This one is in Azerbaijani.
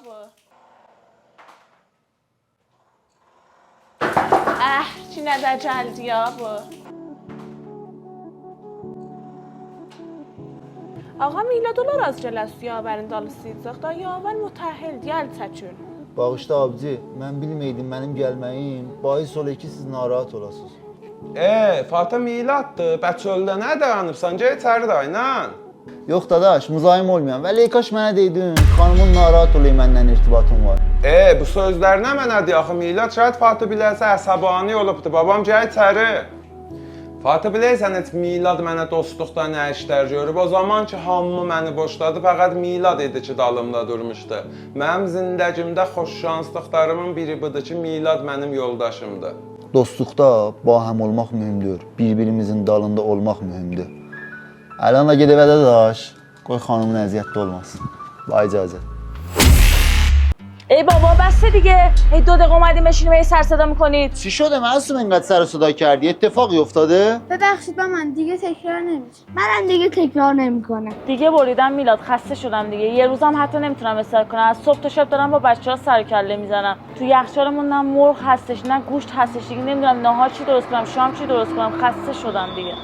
bu. Çinə də gəldi ya bu. Ağa Milad olar az gələsi yavərin dalısıyacaq da, yavər mütəhil, gəl çəkün. Bağışla abici, mən bilməydim mənim gəlməyim, bahis ola ki siz narahat olasınız. Fatih Miladdır, bəçöldə nə dayanıbsan, gəl içəri daynan. Yox dadaş, müzayim olmayan və Leykaş mənə deydin, xanımın narahat olayım məndən irtibatım var. Bu sözlər nə mənədir axı Milad? Şayad Fatih biləsə əsəbani olubdur, babam gəl içəri. Fatih biləysən, heç Milad mənə dostluqda nə işlər görüb, o zaman ki hamı məni boşladı, fəqət Milad idi ki dalımda durmuşdu. Mənim zindəgimdə xoş şanslıqlarımın biri budur ki, Milad mənim yoldaşımdır. Dostluqda bahəm olmaq mühümdür, bir-birimizin dalında olmaq mühümdür. Əlana gedib dadaş, qoy xanımın əziyyətli olmasın. Ba icazət. ای بابا بسته دیگه. هی 2 دقیقه اومدیم بشینیم هی سر صدا میکنید. چی شده معصوم اینقدر سر و صدا کردی؟ اتفاقی افتاده؟ ببخشید من دیگه تکرار نمیشه. منم دیگه تکرار نمیکنم. دیگه بریدم میلاد، خسته شدم دیگه. یه روزم حتی نمیتونم استراحت کنم. از صبح تا شب دارم با بچه‌ها سر و کله میزنم. تو یخچالمون نه مرغ هستش نه گوشت هستش دیگه. نمیدونم ناهار چی درست کنم، شام چی درست کنم. خسته شدم دیگه.